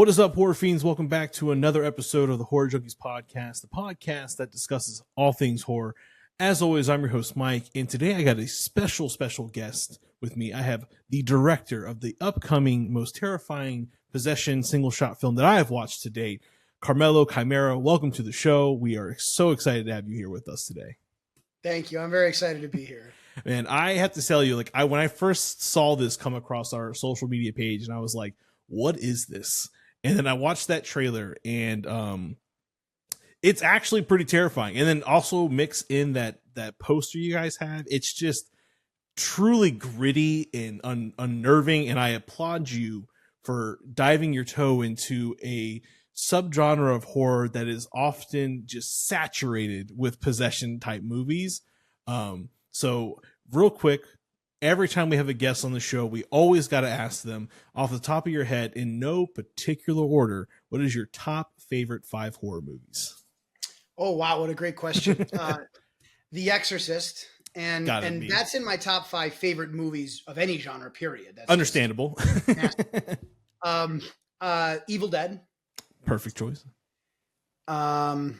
What is up, horror fiends? Welcome back to another episode of the Horror Junkies podcast, the podcast that discusses all things horror. As always, I'm your host, Mike, and today I got a special guest with me. I have the director of the upcoming, most terrifying possession single-shot film that I have watched to date, Carmelo Chimera. Welcome to the show. We are so excited to have you here with us today. Thank you. I'm very excited to be here. And I have to tell you, when I first saw this come across our social media page, and I was like, what is this? And then I watched that trailer, and it's actually pretty terrifying. And then also mix in that poster you guys have. It's just truly gritty and unnerving. And I applaud you for diving your toe into a subgenre of horror that is often just saturated with possession type movies. So real quick, every time we have a guest on the show, we always got to ask them off the top of your head, in no particular order, what is your top favorite 5 horror movies? Oh, wow. What a great question. The Exorcist. And that's in my top 5 favorite movies of any genre, period. That's understandable. Evil Dead. Perfect choice. The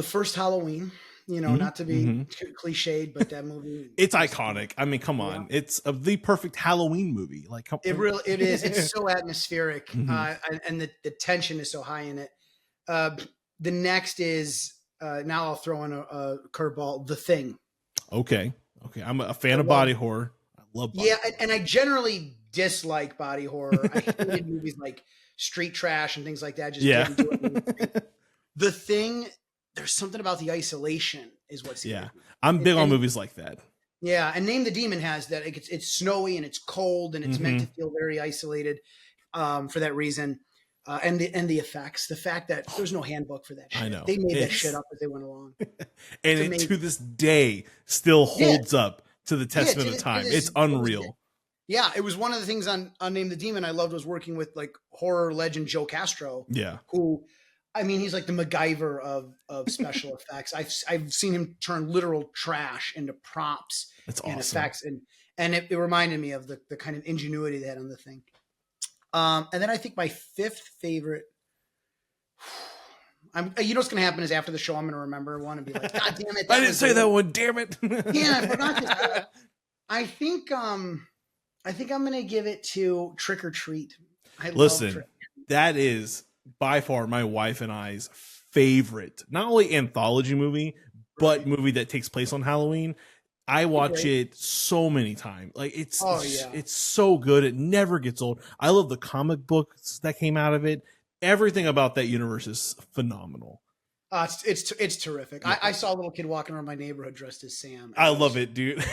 first Halloween. Not to be cliched, but that movie, it's iconic. I mean, come on. It's the perfect Halloween movie. It is. It's so atmospheric. And the tension is so high in it. The next is, now I'll throw in a curveball, The Thing. Okay. I'm a fan of body horror. I love body horror. And I generally dislike body horror. I hated movies like Street Trash and things like that. Didn't do it. The Thing, there's something about the isolation is what's here. I'm big on movies like that. Yeah, and Name the Demon has that. It's snowy and it's cold and it's meant to feel very isolated for that reason. And the effects, the fact that there's no handbook for that shit. I know. They made that shit up as they went along. And it, to this day, still holds up to the testament of time. It's unreal. Yeah, it was one of the things on Name the Demon I loved was working with horror legend Joe Castro. Yeah. Who, I mean, he's like the MacGyver of special effects. I've seen him turn literal trash into props and effects, and it reminded me of the kind of ingenuity they had on The Thing. And then I think my 5th favorite. You know what's going to happen is after the show, I'm going to remember one and be like, God damn it! I didn't say that one. Damn it! Yeah, I forgot to say that. I think I'm going to give it to Trick or Treat. Listen, that is by far my wife and I's favorite, not only anthology movie, but movie that takes place on Halloween. I watch it so many times. It's so good. It never gets old. I love the comic books that came out of it. Everything about that universe is phenomenal. It's terrific. Yeah. I saw a little kid walking around my neighborhood dressed as Sam. I love it, dude.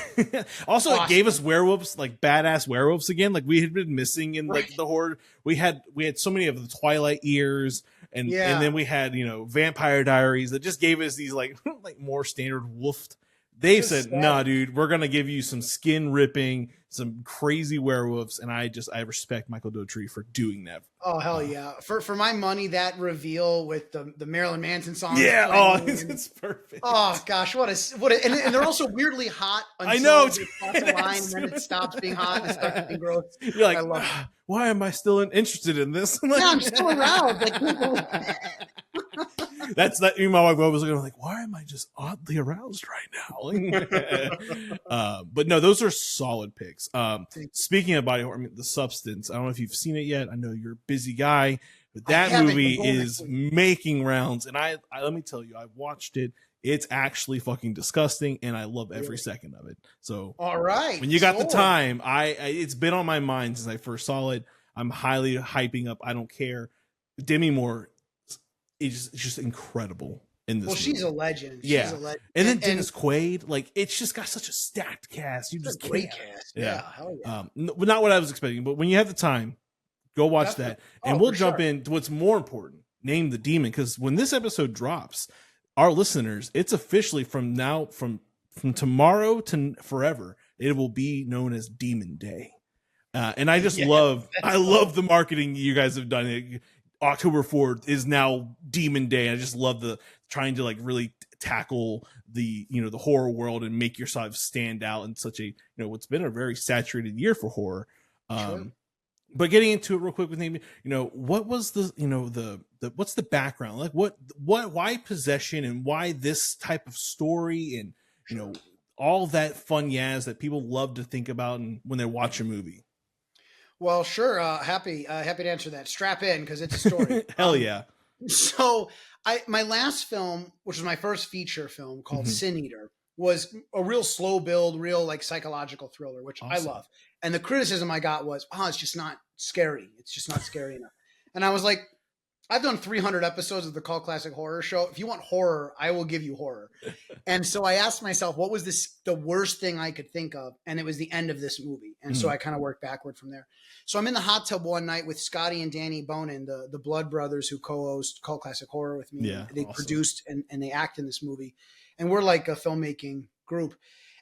Also, awesome. It gave us werewolves, badass werewolves again. We had been missing in the horror. We had so many of the Twilight years, and then we had Vampire Diaries that just gave us these more standard wolfed. They said, "Nah, dude, we're gonna give you some skin ripping, some crazy werewolves," and I respect Michael Dougherty for doing that. Oh hell yeah! For my money, that reveal with the Marilyn Manson song. Yeah, it's perfect. Oh gosh, what a and they're also weirdly hot. Until I know. They cross the line, and then it stops being hot and starts being gross. You're like, I love it. Why am I still interested in this? I'm still aroused. That's that. My wife was looking why am I just oddly aroused right now? But no, those are solid picks. Speaking of body horror, The Substance. I don't know if you've seen it yet. I know you're a busy guy, but that movie is making rounds. And I let me tell you, I watched it. It's actually fucking disgusting, and I love every second of it. So, all right, when you got the time, it's been on my mind since I first saw it. I'm highly hyping up. I don't care. Demi Moore is just incredible in this. Well, she's a legend. She's a legend. And then Dennis Quaid, it's just got such a stacked cast. You just great cast. Yeah, hell yeah. Not what I was expecting, but when you have the time, go watch that, and we'll jump into what's more important. Name the Demon, because when this episode drops, our listeners, it's officially from tomorrow to forever, it will be known as Demon Day. And I just love the marketing you guys have done. October 4th is now Demon Day. I just love the trying to really tackle the horror world and make yourself stand out in such a what's been a very saturated year for horror. Sure. But getting into it real quick with Amy, what was the what's the background? Like why possession and why this type of story and, all that fun that people love to think about when they watch a movie. Well, sure. Happy to answer that. Strap in, because it's a story. Hell yeah. So my last film, which was my first feature film called Sin Eater, was a real slow build, real like psychological thriller, which I love. And the criticism I got was, it's just not scary. It's just not scary enough. And I was like, I've done 300 episodes of the Cult Classic Horror Show. If you want horror, I will give you horror. And so I asked myself, what was the worst thing I could think of? And it was the end of this movie. And so I kind of worked backward from there. So I'm in the hot tub one night with Scotty and Danny Bonin, the Blood brothers who co-host Cult Classic Horror with me. Yeah, they produced and they act in this movie. And we're like a filmmaking group.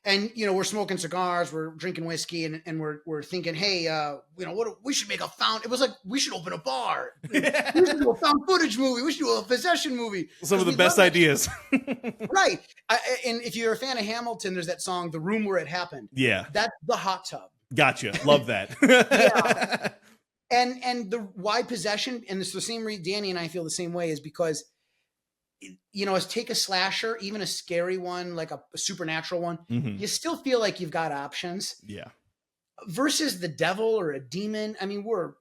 And, we're smoking cigars, we're drinking whiskey, and we're thinking, hey, what we should make it was like, we should open a bar. We should do a found footage movie. We should do a possession movie. Some of the best ideas. Right. And if you're a fan of Hamilton, there's that song, The Room Where It Happened. Yeah. That's the hot tub. Gotcha. Love that. Yeah. And the why possession, and it's the same reason Danny and I feel the same way, is because take a slasher, even a scary one, like a supernatural one, you still feel like you've got options. Yeah. Versus the devil or a demon. I mean, you're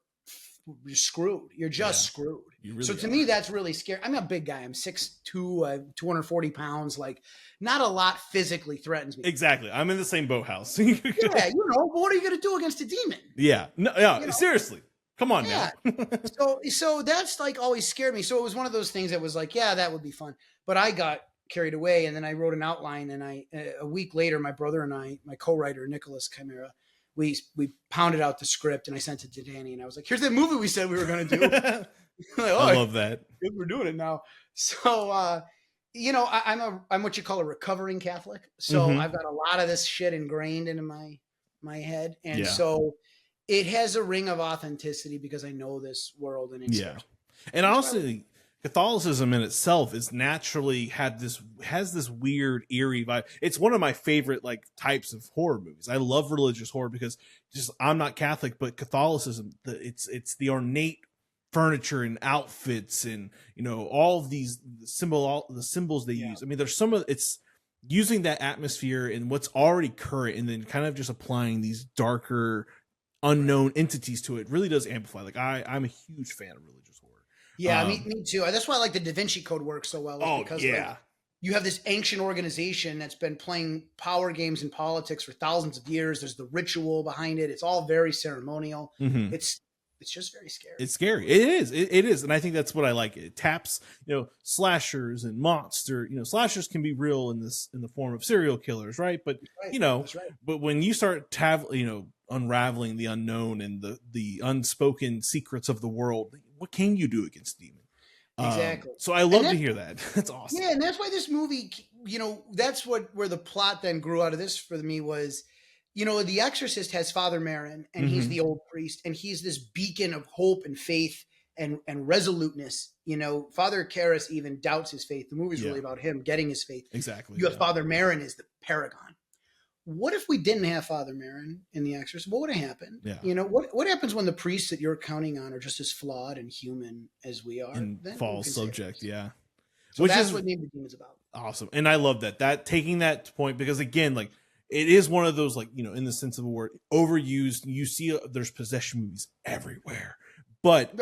screwed. You're just screwed. So to me, that's really scary. I'm a big guy. I'm 6'2", 240 pounds. Like, not a lot physically threatens me. Exactly. I'm in the same boathouse. Yeah, what are you going to do against a demon? Yeah. No, yeah. Seriously. Come on now. So that's like always scared me. So it was one of those things that was like, yeah, that would be fun. But I got carried away, and then I wrote an outline, and a week later, my brother and I, my co-writer, Nicholas Chimera, we pounded out the script, and I sent it to Danny, and I was like, here's the movie we said we were going to do. Like, I love that. We're doing it now. So, I'm what you call a recovering Catholic. So I've got a lot of this shit ingrained into my head. And so it has a ring of authenticity because I know this world and it's and honestly, Catholicism in itself is naturally has this weird eerie vibe. It's one of my favorite like types of horror movies. I love religious horror because I'm not Catholic, but Catholicism, it's the ornate furniture and outfits and all of these the symbols they use. I mean, there's it's using that atmosphere and what's already current and then kind of just applying these darker unknown entities to it really does amplify. Like I'm a huge fan of religious horror. Yeah, me too. That's why I like the Da Vinci Code works so well. Because like, you have this ancient organization that's been playing power games in politics for thousands of years. There's the ritual behind it. It's all very ceremonial. It's just very scary. It's scary. It is. It is. And I think that's what I like. It taps, slashers and monster, slashers can be real in the form of serial killers. Right. But, but when you start unraveling the unknown and the unspoken secrets of the world, what can you do against demon? Exactly. So I love to hear that. That's awesome. Yeah. And that's why this movie, that's where the plot then grew out of this for me was, The Exorcist has Father Merrin, and he's the old priest, and he's this beacon of hope and faith and resoluteness. Father Karras even doubts his faith. The movie's really about him getting his faith. Exactly. You have Father Merrin as the paragon. What if we didn't have Father Merrin in The Exorcist? What would have happened? Yeah. What happens when the priests that you're counting on are just as flawed and human as we are? And fall subject, yeah. So that's what Name the Demon is about. Awesome. And I love that taking that point, because again, like, it is one of those, like, in the sense of a word, overused. You see there's possession movies everywhere. But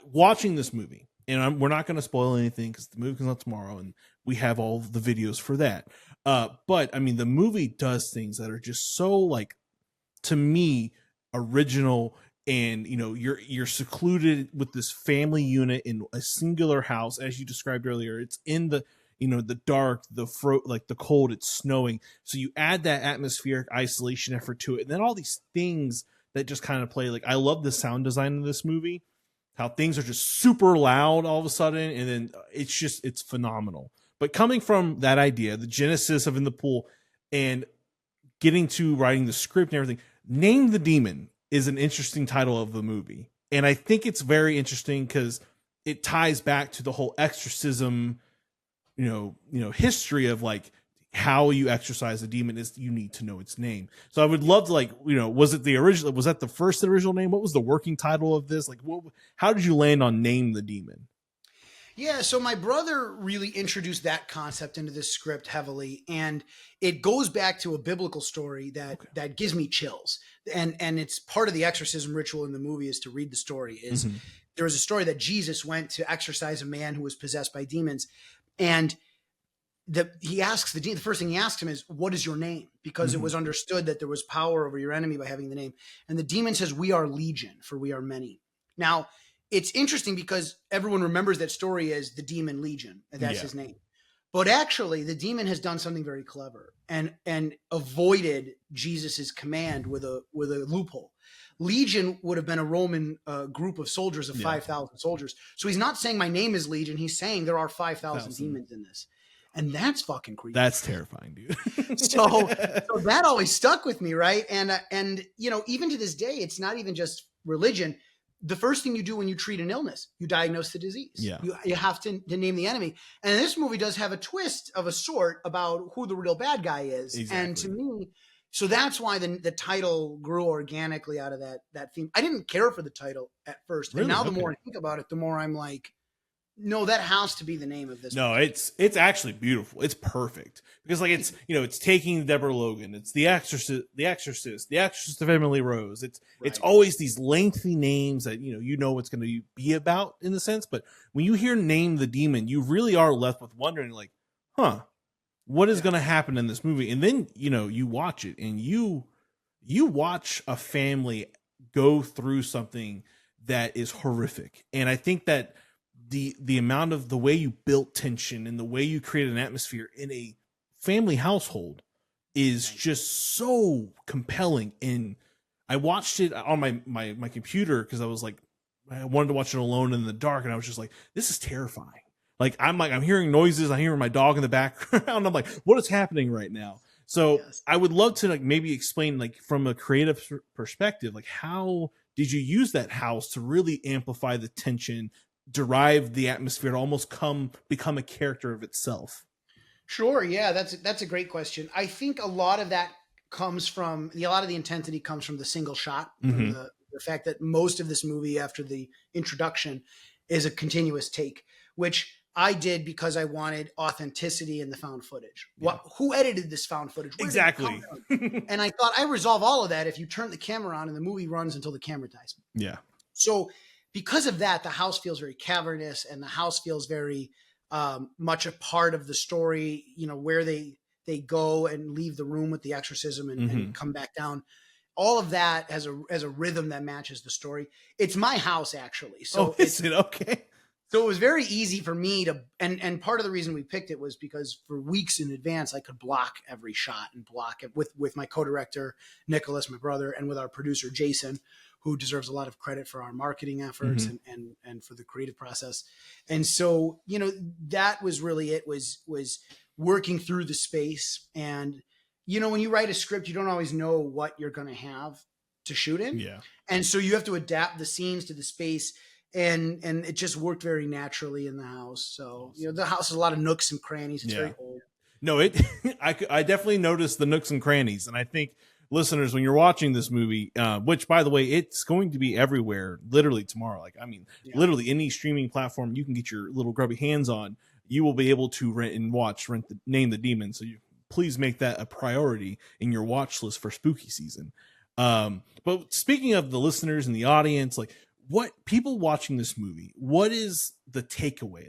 watching this movie, and we're not going to spoil anything because the movie comes out tomorrow and we have all the videos for that. But I mean, the movie does things that are just so, like, to me, original. And, you're secluded with this family unit in a singular house, as you described earlier. It's in the dark, the cold, it's snowing. So you add that atmospheric isolation effort to it. And then all these things that just kind of play. Like, I love the sound design of this movie, how things are just super loud all of a sudden. And then it's phenomenal. But coming from that idea, the genesis of In the Pool, and getting to writing the script and everything, Name the Demon is an interesting title of the movie. And I think it's very interesting because it ties back to the whole exorcism history of, like, how you exorcise a demon is you need to know its name. So I would love to, like, you know, was it the original? Was that the first original name? What was the working title of this? Like, how did you land on Name the Demon? Yeah, so my brother really introduced that concept into this script heavily, and it goes back to a biblical story that gives me chills, and it's part of the exorcism ritual in the movie is to read the story. Is there was a story that Jesus went to exorcise a man who was possessed by demons, and he asks the first thing he asks him is, "What is your name?" Because it was understood that there was power over your enemy by having the name, and the demon says, "We are legion, for we are many." Now, it's interesting because everyone remembers that story as the demon Legion, and that's his name. But actually, the demon has done something very clever and avoided Jesus's command with a loophole. Legion would have been a Roman group of soldiers of 5,000 soldiers. So he's not saying my name is Legion. He's saying there are 5,000 demons in this. And that's fucking creepy. That's terrifying, dude. so that always stuck with me, right? And you know, even to this day, it's not even just religion. The first thing you do when you treat an illness, you diagnose the disease. Yeah. You have to name the enemy. And this movie does have a twist of a sort about who the real bad guy is. Exactly. And to me, so that's why the title grew organically out of that theme. I didn't care for the title at first. Really? And now the more I think about it, the more I'm like, no, that has to be the name of this. No, movie. It's actually beautiful. It's perfect because, like, it's, you know, it's taking Deborah Logan. It's the Exorcist, the Exorcist of Emily Rose. It's always these lengthy names that you know what's going to be about in the sense. But when you hear Name the Demon, you really are left with wondering, like, huh, what is going to happen in this movie? And then you watch it and you watch a family go through something that is horrific, and I think that the amount of the way you built tension and the way you created an atmosphere in a family household is just so compelling. And I watched it on my computer because I wanted to watch it alone in the dark, and I was just like, this is terrifying. I'm hearing noises, I'm hearing my dog in the background. I'm like, what is happening right now? So I would love to maybe explain from a creative perspective, how did you use that house to really amplify the tension, derive the atmosphere to almost become a character of itself? Sure. Yeah, that's a great question. I think a lot of that comes from a lot of the intensity comes from the single shot, from the fact that most of this movie after the introduction is a continuous take, which I did because I wanted authenticity in the found footage. Yeah. Who edited this found footage? Exactly. And I thought I resolve all of that if you turn the camera on and the movie runs until the camera dies. Yeah. So because of that, the house feels very cavernous, and the house feels very much a part of the story, where they go and leave the room with the exorcism and come back down. All of that has a rhythm that matches the story. It's my house, actually. So is it okay? So it was very easy for me to, and part of the reason we picked it was because for weeks in advance, I could block every shot and block it with my co-director, Nicholas, my brother, and with our producer, Jason, who deserves a lot of credit for our marketing efforts and for the creative process. And so, that was really it, was working through the space. And, when you write a script, you don't always know what you're going to have to shoot in. Yeah. And so you have to adapt the scenes to the space. And it just worked very naturally in the house. So, the house has a lot of nooks and crannies. It's very old. No, I definitely noticed the nooks and crannies. And I think listeners, when you're watching this movie, which by the way, it's going to be everywhere literally tomorrow. Literally any streaming platform you can get your little grubby hands on, you will be able to rent Name the Demon. So please make that a priority in your watch list for spooky season. But speaking of the listeners and the audience, what people watching this movie, what is the takeaway?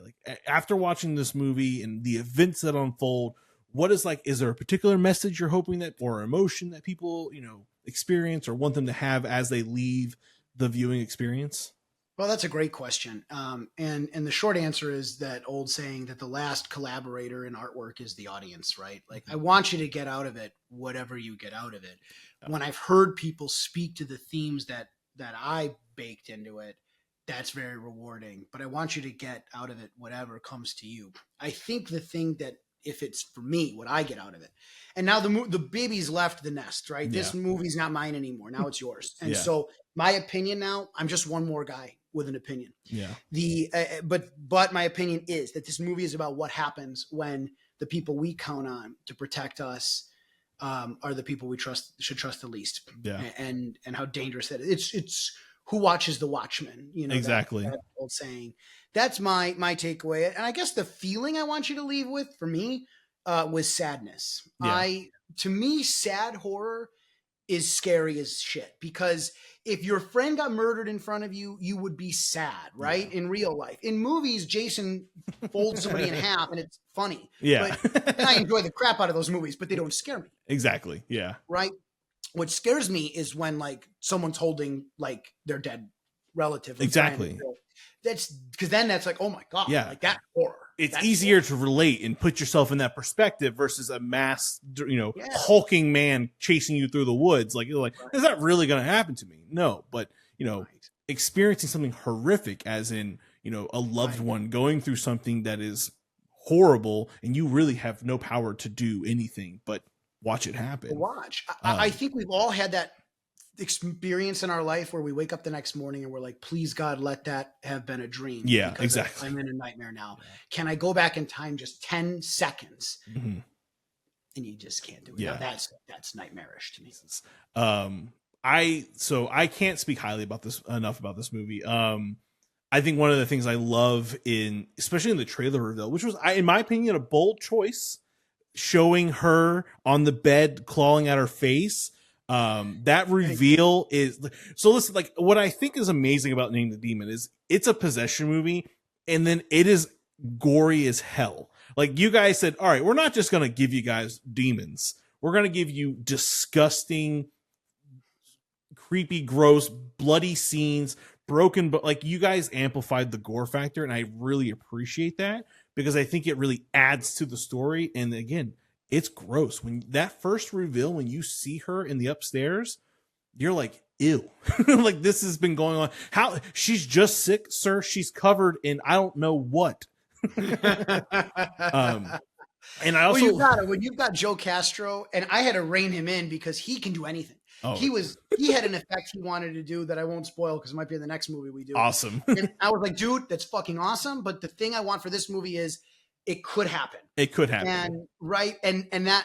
After watching this movie and the events that unfold, what is there a particular message you're hoping that, or emotion that people, experience or want them to have as they leave the viewing experience? Well, that's a great question. And the short answer is that old saying that the last collaborator in artwork is the audience, right? I want you to get out of it whatever you get out of it. When I've heard people speak to the themes that I baked into it, that's very rewarding. But I want you to get out of it whatever comes to you. I think the thing that, if it's for me, what I get out of it, and now the baby's left the nest, right? Yeah. This movie's not mine anymore. Now it's yours. And so my opinion now, I'm just one more guy with an opinion. Yeah. But my opinion is that this movie is about what happens when the people we count on to protect us are the people we should trust the least. Yeah. And how dangerous that is. It's who watches the watchman, you know, exactly. that old saying. That's my takeaway. And I guess the feeling I want you to leave with, for me, was sadness. Yeah. To me, sad horror is scary as shit, because if your friend got murdered in front of you, you would be sad, right? Yeah. In real life. In movies, Jason folds somebody in half and it's funny. Yeah. But I enjoy the crap out of those movies, but they don't scare me. Exactly. Yeah. Right? What scares me is when like someone's holding like their dead relative. Exactly. That's because then that's like, oh my God, yeah, like that horror. It's easier to relate and put yourself in that perspective versus a mass, hulking man chasing you through the woods. Like, you're like, is that really going to happen to me? No, but experiencing something horrific, as in, a loved one going through something that is horrible, and you really have no power to do anything but watch it happen. I think we've all had that experience in our life where we wake up the next morning and we're like, please God, let that have been a dream. Yeah, exactly. I'm in a nightmare now. Yeah. Can I go back in time just 10 seconds? Mm-hmm. And you just can't do it. Yeah. Now that's nightmarish to me. I can't speak highly about this enough about this movie. I think one of the things I love especially in the trailer reveal, which was, in my opinion, a bold choice, showing her on the bed clawing at her face. That reveal is so. Listen, like, what I think is amazing about Name the Demon is it's a possession movie, and then it is gory as hell. Like, you guys said, all right, we're not just going to give you guys demons. We're going to give you disgusting, creepy, gross, bloody scenes, broken, but like, you guys amplified the gore factor. And I really appreciate that, because I think it really adds to the story. And again, it's gross. When that first reveal, when you see her in the upstairs, you're like, ew. Like, this has been going on. How she's just sick, sir. She's covered in I don't know what. And I also, when you've got Joe Castro, and I had to rein him in because he can do anything. Oh. He had an effect he wanted to do that I won't spoil because it might be in the next movie we do. Awesome. And I was like, dude, that's fucking awesome. But the thing I want for this movie is, it could happen. It could happen. And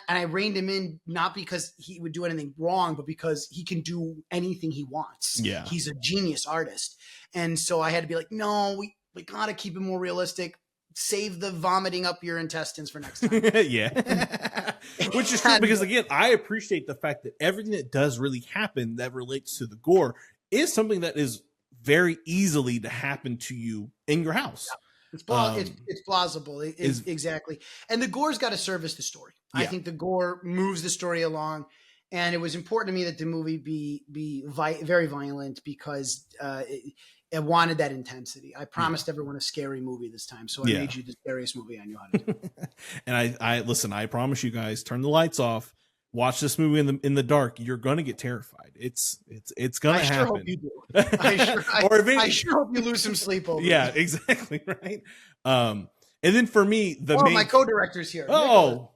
I reined him in, not because he would do anything wrong, but because he can do anything he wants. Yeah. He's a genius artist. And so I had to be like, no, we got to keep it more realistic. Save the vomiting up your intestines for next time. Yeah. Which is true, because again, I appreciate the fact that everything that does really happen that relates to the gore is something that is very easily to happen to you in your house. Yeah. It's plausible. Exactly. And the gore's got to service the story. Yeah. I think the gore moves the story along. And it was important to me that the movie be very violent, because it wanted that intensity. I promised everyone a scary movie this time. So I made you the scariest movie I knew how to do. And I promise you guys, turn the lights off. Watch this movie in the dark. You're gonna get terrified. It's gonna happen. Sure hope you do. I sure hope you lose some sleep over. Yeah, exactly right. And then for me, my co-director's here. Oh,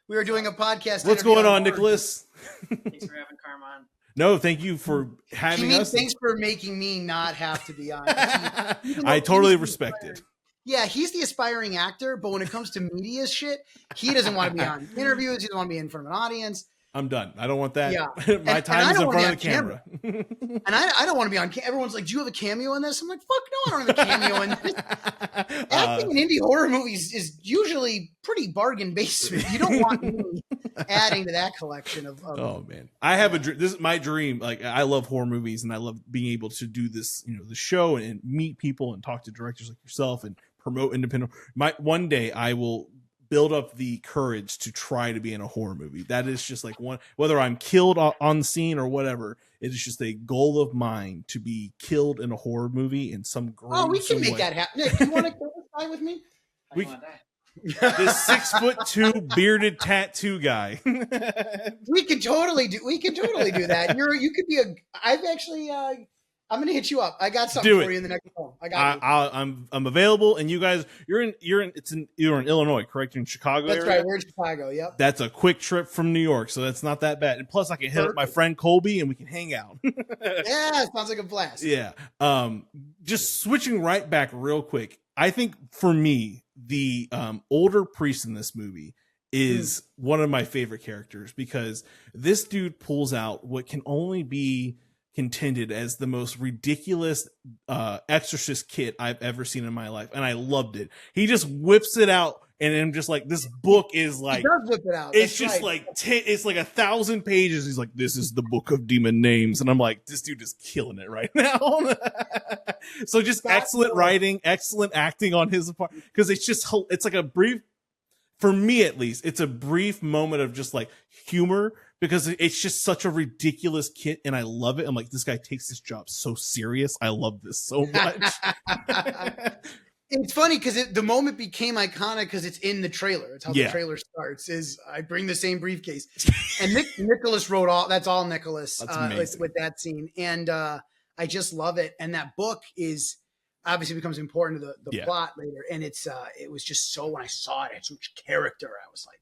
we are doing a podcast. What's going on, Nicholas? Thanks for having Carm on. No, thank you for having us. Thanks for making me not have to be on. I totally respect it. Yeah, he's the aspiring actor, but when it comes to media shit, he doesn't want to be on interviews. He doesn't want to be in front of an audience. I'm done. I don't want that. Yeah. My time is in front of the camera. And I don't want to be on camera. Everyone's like, do you have a cameo in this? I'm like, fuck no, I don't have a cameo in this. Acting in indie horror movies is usually pretty bargain basement. You don't want me adding to that collection of oh man. I have this is my dream. Like, I love horror movies, and I love being able to do this, the show, and meet people and talk to directors like yourself and promote independent. One day I will build up the courage to try to be in a horror movie. That is just like whether I'm killed on scene or whatever, it is just a goal of mine to be killed in a horror movie in some great. Oh, we can make that happen. Nick, you want to go die with me? This 6'2" bearded tattoo guy. We can totally do that. You could be I'm going to hit you up. I got something for you in the next phone. I'm available, and you guys, you're in Illinois, correct? You're in Chicago. That's area? Right. We're in Chicago. Yep. That's a quick trip from New York, so that's not that bad. And plus, I can hit up my friend Colby, and we can hang out. Yeah, sounds like a blast. Yeah. Just switching right back real quick. I think for me, the older priest in this movie is one of my favorite characters, because this dude pulls out what can only be contended as the most ridiculous Exorcist kit I've ever seen in my life, and I loved it. He just whips it out, and I'm just like, this book is like, he does whip it out. It's just like it's like 1,000 pages. He's like, this is the book of demon names, and I'm like, this dude is killing it right now. So just excellent writing, excellent acting on his part, because it's like a brief, for me at least, it's a brief moment of just like humor, because it's just such a ridiculous kit, and I love it. I'm like, this guy takes this job so serious. I love this so much. It's funny because the moment became iconic because it's in the trailer. It's how the trailer starts. Is I bring the same briefcase, and Nicholas wrote all. That's all Nicholas with that scene, and I just love it. And that book is obviously becomes important to the plot later. And it was just so, when I saw it, it's such character. I was like,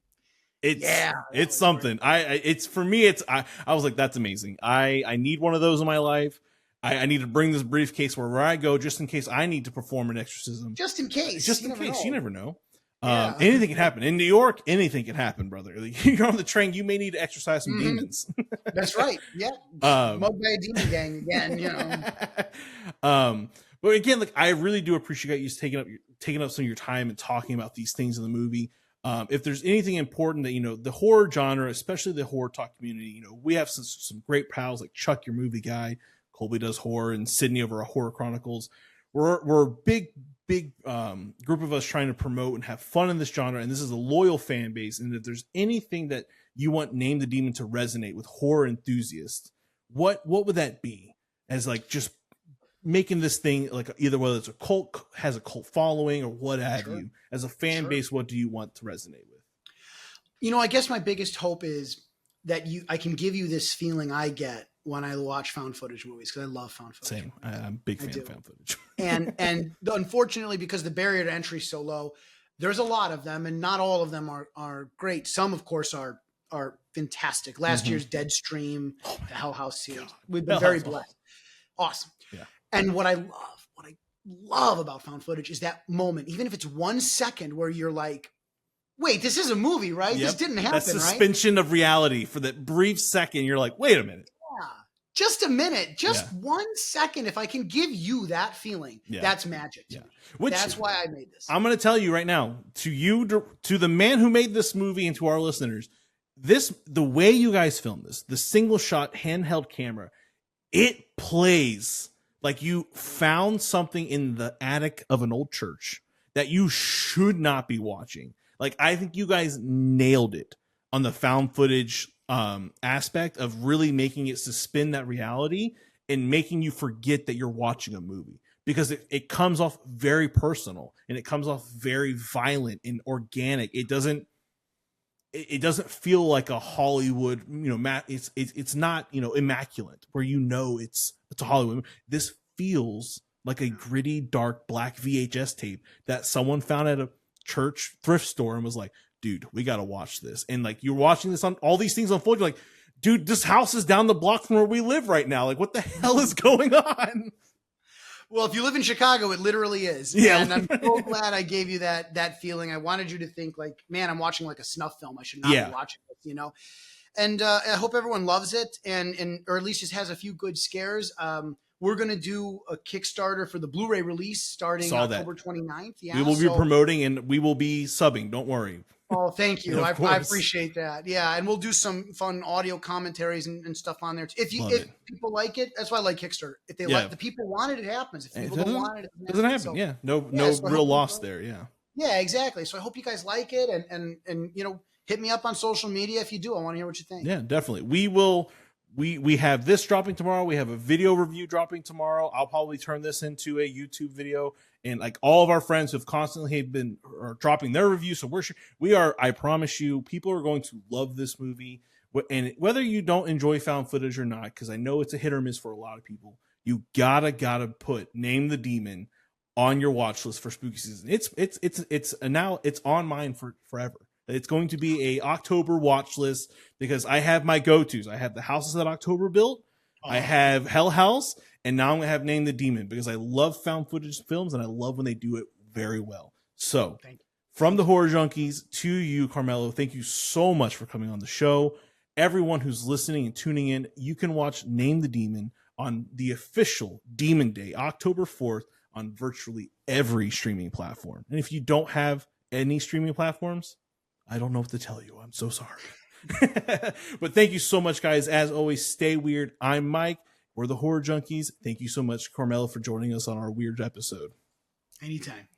it's something. It's for me. I was like, that's amazing. I need one of those in my life. I need to bring this briefcase wherever I go, just in case I need to perform an exorcism. Just in case. You never know. Yeah. Anything can happen. In New York, anything can happen, brother. Like, you're on the train, you may need to exorcise some demons. That's right. Yeah. Mugged by a demon gang again, you know. But again, like, I really do appreciate you taking up some of your time and talking about these things in the movie. If there's anything important that, you know, the horror genre, especially the horror talk community, you know, we have some great pals like Chuck, your movie guy, Colby does horror, and Sydney over at Horror Chronicles. We're a big group of us trying to promote and have fun in this genre, and this is a loyal fan base. And if there's anything that you want Name the Demon to resonate with horror enthusiasts, what would that be? As like just making this thing like either whether it's a cult, has a cult following, or what have you. As a fan base, what do you want to resonate with? You know, I guess my biggest hope is that I can give you this feeling I get when I watch found footage movies, because I love found footage. Same. I'm a big fan of found footage. and unfortunately, because the barrier to entry is so low, there's a lot of them, and not all of them are great. Some, of course, are fantastic. Last year's Deadstream, the Hell House series. We've been very blessed. Awesome. Yeah. And what I love about found footage is that moment, even if it's 1 second where you're like, wait, this is a movie, right? Yep. This didn't happen, right? That suspension of reality for that brief second. You're like, wait a minute. Yeah. Just a minute, just 1 second. If I can give you that feeling, that's magic to me. That's why I made this. I'm going to tell you right now, to the man who made this movie and to our listeners, the way you guys filmed this, the single shot handheld camera, it plays like you found something in the attic of an old church that you should not be watching. Like, I think you guys nailed it on the found footage aspect of really making it suspend that reality and making you forget that you're watching a movie, because it comes off very personal, and it comes off very violent and organic. It doesn't feel like a Hollywood, you know, it's not, you know, immaculate where, you know, it's a Hollywood. This feels like a gritty, dark, black VHS tape that someone found at a church thrift store and was like, dude, we got to watch this. And like, you're watching this on all these things unfold. You're like, dude, this house is down the block from where we live right now. Like, what the hell is going on? Well, if you live in Chicago, it literally is. Yeah. And I'm so glad I gave you that feeling. I wanted you to think like, man, I'm watching like a snuff film. I should not be watching this, you know? And I hope everyone loves it, or at least just has a few good scares. We're going to do a Kickstarter for the Blu-ray release starting October 29th. Yeah, we will be promoting, and we will be subbing. Don't worry. Oh, thank you. I appreciate that. Yeah. And we'll do some fun audio commentaries and stuff on there. If people like it, that's why I like Kickstarter. If they like, the people want it, it happens. If people don't want it, it doesn't happen. So, no real loss there. Yeah. Yeah, exactly. So I hope you guys like it, and you know, hit me up on social media if you do. I want to hear what you think. Yeah, definitely. We will. We have this dropping tomorrow. We have a video review dropping tomorrow. I'll probably turn this into a YouTube video, and like all of our friends who've constantly been dropping their reviews. So we are, I promise you, people are going to love this movie. And whether you don't enjoy found footage or not, because I know it's a hit or miss for a lot of people, you gotta put Name the Demon on your watch list for spooky season. Now it's on mine forever. It's going to be a October watch list, because I have my go-tos. I have the houses that October built. I have Hell House, and now I'm going to have Name the Demon, because I love found footage films, and I love when they do it very well. So From the Horror Junkies to you, Carmelo, thank you so much for coming on the show. Everyone who's listening and tuning in, you can watch Name the Demon on the official Demon Day, October 4th, on virtually every streaming platform. And if you don't have any streaming platforms, I don't know what to tell you. I'm so sorry. But thank you so much, guys. As always, stay weird. I'm Mike. We're the Horror Junkies. Thank you so much, Carmelo, for joining us on our weird episode. Anytime.